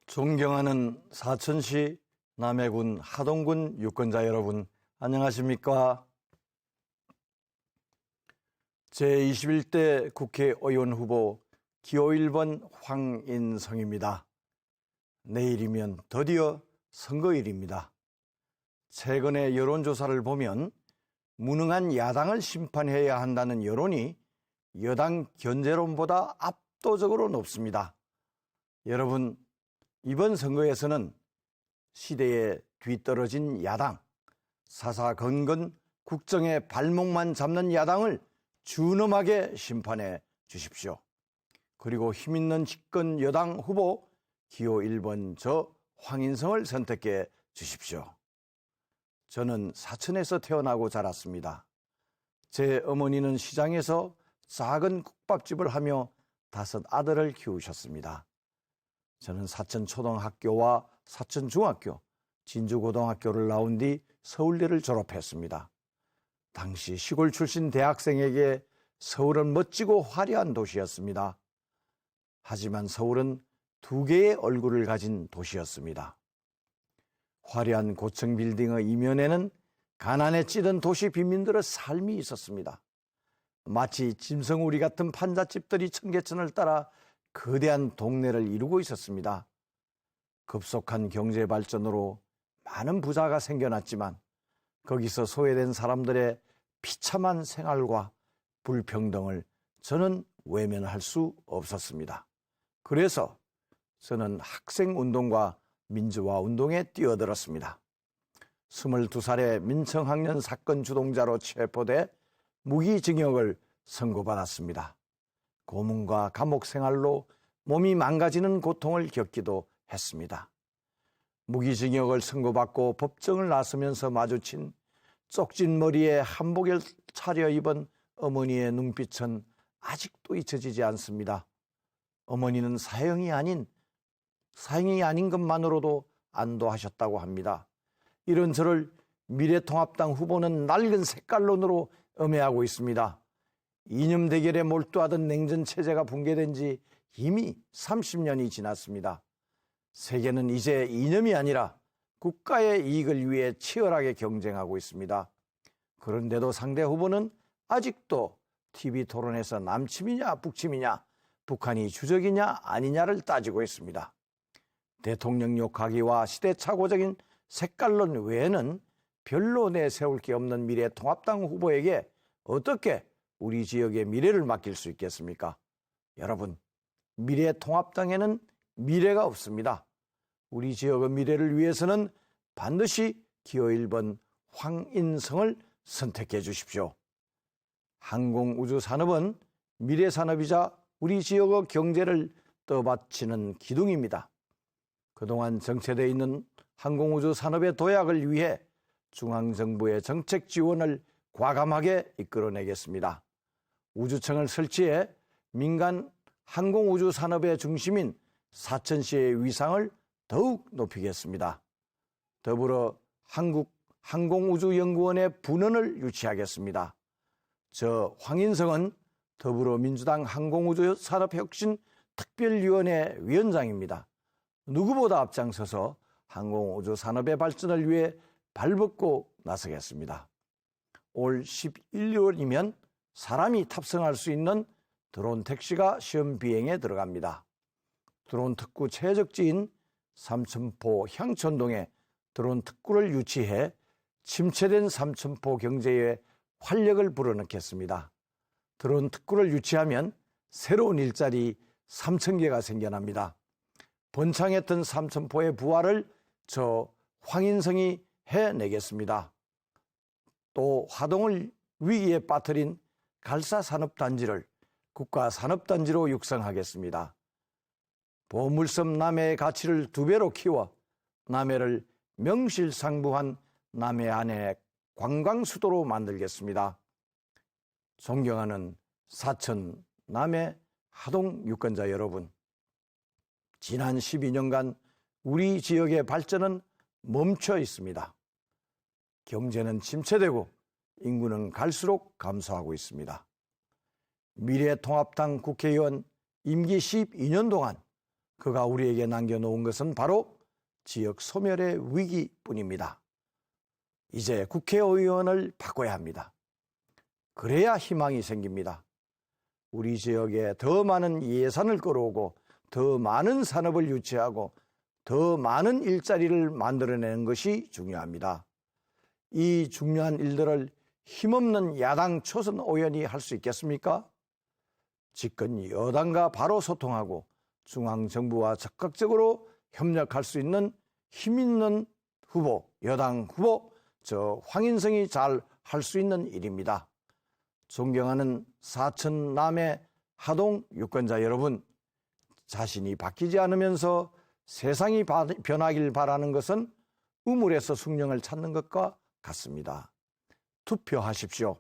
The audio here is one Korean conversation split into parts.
존경하는 사천시 남해군 하동군 유권자 여러분, 안녕하십니까? 제21대 국회의원 후보 기호 1번 황인성입니다. 내일이면 드디어 선거일입니다. 최근의 여론조사를 보면 무능한 야당을 심판해야 한다는 여론이 여당 견제론보다 압도적으로 높습니다. 여러분, 이번 선거에서는 시대에 뒤떨어진 야당, 사사건건 국정의 발목만 잡는 야당을 준엄하게 심판해 주십시오. 그리고 힘있는 집권 여당 후보 기호 1번 저 황인성을 선택해 주십시오. 저는 사천에서 태어나고 자랐습니다. 제 어머니는 시장에서 작은 국밥집을 하며 5 아들을 키우셨습니다. 저는 사천초등학교와 사천중학교, 진주고등학교를 나온 뒤 서울대를 졸업했습니다. 당시 시골 출신 대학생에게 서울은 멋지고 화려한 도시였습니다. 하지만 서울은 2개의 얼굴을 가진 도시였습니다. 화려한 고층 빌딩의 이면에는 가난에 찌든 도시 빈민들의 삶이 있었습니다. 마치 짐승우리 같은 판잣집들이 청계천을 따라 거대한 동네를 이루고 있었습니다. 급속한 경제 발전으로 많은 부자가 생겨났지만 거기서 소외된 사람들의 비참한 생활과 불평등을 저는 외면할 수 없었습니다. 그래서 저는 학생운동과 민주화운동에 뛰어들었습니다. 22살에 민청학년 사건 주동자로 체포돼 무기징역을 선고받았습니다. 고문과 감옥 생활로 몸이 망가지는 고통을 겪기도 했습니다. 무기징역을 선고받고 법정을 나서면서 마주친 쪽진 머리에 한복을 차려입은 어머니의 눈빛은 아직도 잊혀지지 않습니다. 어머니는 사형이 아닌 것만으로도 안도하셨다고 합니다. 이런 저를 미래통합당 후보는 낡은 색깔론으로 음해하고 있습니다. 이념 대결에 몰두하던 냉전체제가 붕괴된 지 이미 30년이 지났습니다. 세계는 이제 이념이 아니라 국가의 이익을 위해 치열하게 경쟁하고 있습니다. 그런데도 상대 후보는 아직도 TV토론에서 남침이냐 북침이냐, 북한이 주적이냐 아니냐를 따지고 있습니다. 대통령 욕하기와 시대착오적인 색깔론 외에는 별로 내세울 게 없는 미래통합당 후보에게 어떻게 우리 지역의 미래를 맡길 수 있겠습니까? 여러분, 미래통합당에는 미래가 없습니다. 우리 지역의 미래를 위해서는 반드시 기호 1번 황인성을 선택해 주십시오. 항공우주산업은 미래산업이자 우리 지역의 경제를 떠받치는 기둥입니다. 그동안 정체되어 있는 항공우주산업의 도약을 위해 중앙정부의 정책 지원을 과감하게 이끌어내겠습니다. 우주청을 설치해 민간 항공우주산업의 중심인 사천시의 위상을 더욱 높이겠습니다. 더불어 한국항공우주연구원의 분원을 유치하겠습니다. 저 황인성은 더불어민주당 항공우주산업혁신특별위원회 위원장입니다. 누구보다 앞장서서 항공우주산업의 발전을 위해 발벗고 나서겠습니다. 올 11월이면 사람이 탑승할 수 있는 드론 택시가 시험 비행에 들어갑니다. 드론 특구 최적지인 삼천포 향천동에 드론 특구를 유치해 침체된 삼천포 경제에 활력을 불어넣겠습니다. 드론 특구를 유치하면 새로운 일자리 3,000개가 생겨납니다. 번창했던 삼천포의 부활을 저 황인성이 해내겠습니다. 또 화동을 위기에 빠뜨린 갈사산업단지를 국가산업단지로 육성하겠습니다. 보물섬 남해의 가치를 2배로 키워 남해를 명실상부한 남해 안의 관광수도로 만들겠습니다. 존경하는 사천 남해 하동 유권자 여러분, 지난 12년간 우리 지역의 발전은 멈춰 있습니다. 경제는 침체되고 인구는 갈수록 감소하고 있습니다. 미래통합당 국회의원 임기 12년 동안 그가 우리에게 남겨놓은 것은 바로 지역 소멸의 위기뿐입니다. 이제 국회의원을 바꿔야 합니다. 그래야 희망이 생깁니다. 우리 지역에 더 많은 예산을 끌어오고 더 많은 산업을 유치하고 더 많은 일자리를 만들어내는 것이 중요합니다. 이 중요한 일들을 힘없는 야당 초선 의원이 할 수 있겠습니까? 집권 여당과 바로 소통하고 중앙정부와 적극적으로 협력할 수 있는 힘있는 후보, 여당 후보, 황인성이 잘 할 수 있는 일입니다. 존경하는 사천 남해 하동 유권자 여러분, 자신이 바뀌지 않으면서 세상이 변하길 바라는 것은 우물에서 숭늉을 찾는 것과 같습니다. 투표하십시오.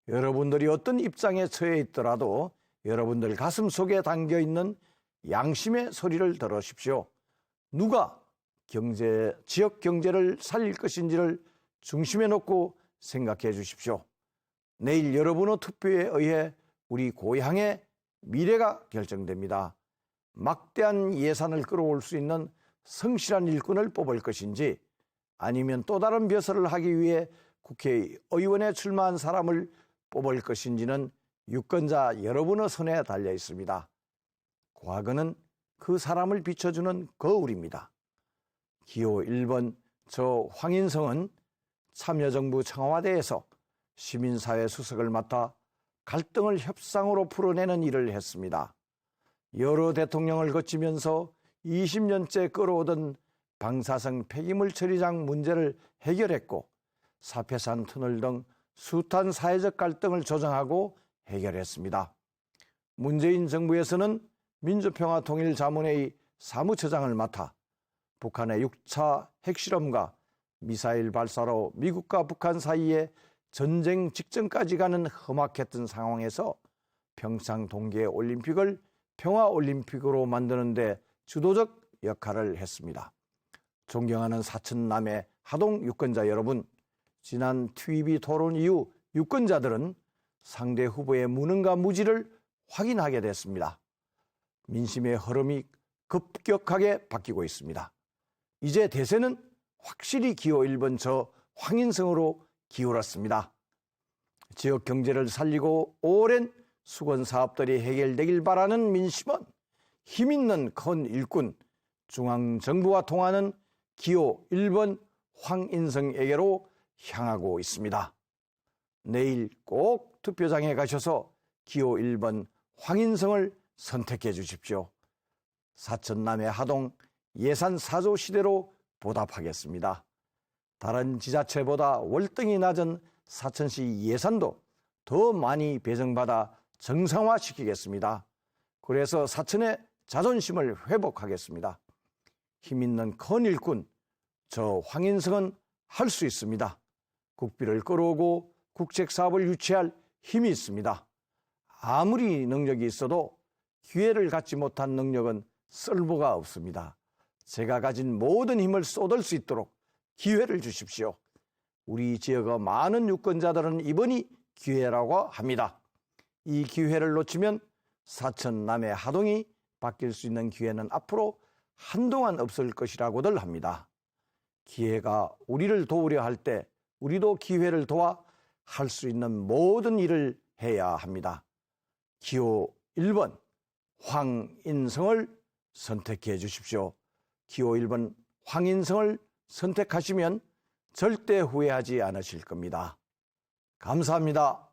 여러분들이 어떤 입장에 처해 있더라도 여러분들 가슴 속에 담겨 있는 양심의 소리를 들으십시오. 누가 지역 경제를 살릴 것인지를 중심에 놓고 생각해 주십시오. 내일 여러분의 투표에 의해 우리 고향의 미래가 결정됩니다. 막대한 예산을 끌어올 수 있는 성실한 일꾼을 뽑을 것인지 아니면 또 다른 벼슬을 하기 위해 국회의원에 출마한 사람을 뽑을 것인지는 유권자 여러분의 손에 달려 있습니다. 과거는 그 사람을 비춰주는 거울입니다. 기호 1번 황인성은 참여정부 청와대에서 시민사회 수석을 맡아 갈등을 협상으로 풀어내는 일을 했습니다. 여러 대통령을 거치면서 20년째 끌어오던 방사성 폐기물 처리장 문제를 해결했고 사패산 터널 등 숱한 사회적 갈등을 조정하고 해결했습니다. 문재인 정부에서는 민주평화통일자문회의 사무처장을 맡아 북한의 6차 핵실험과 미사일 발사로 미국과 북한 사이에 전쟁 직전까지 가는 험악했던 상황에서 평창 동계올림픽을 평화올림픽으로 만드는 데 주도적 역할을 했습니다. 존경하는 사천남의 하동 유권자 여러분, 지난 TV 토론 이후 유권자들은 상대 후보의 무능과 무지를 확인하게 됐습니다. 민심의 흐름이 급격하게 바뀌고 있습니다. 이제 대세는 확실히 기호 1번 황인성으로 기울었습니다. 지역 경제를 살리고 오랜 수건 사업들이 해결되길 바라는 민심은 힘있는 큰 일꾼 중앙정부와 통하는 기호 1번 황인성에게로 향하고 있습니다. 내일 꼭 투표장에 가셔서 기호 1번 황인성을 선택해 주십시오. 사천남의 하동 예산 4조 시대로 보답하겠습니다. 다른 지자체보다 월등히 낮은 사천시 예산도 더 많이 배정받아 정상화시키겠습니다. 그래서 사천의 자존심을 회복하겠습니다. 힘있는 큰 일꾼 황인성은 할 수 있습니다. 국비를 끌어오고 국책사업을 유치할 힘이 있습니다. 아무리 능력이 있어도 기회를 갖지 못한 능력은 쓸모가 없습니다. 제가 가진 모든 힘을 쏟을 수 있도록 기회를 주십시오. 우리 지역의 많은 유권자들은 이번이 기회라고 합니다. 이 기회를 놓치면 사천남의 하동이 바뀔 수 있는 기회는 앞으로 한동안 없을 것이라고들 합니다. 기회가 우리를 도우려 할 때 우리도 기회를 도와 할 수 있는 모든 일을 해야 합니다. 기호 1번 황인성을 선택해 주십시오. 기호 1번 황인성을 선택하시면 절대 후회하지 않으실 겁니다. 감사합니다.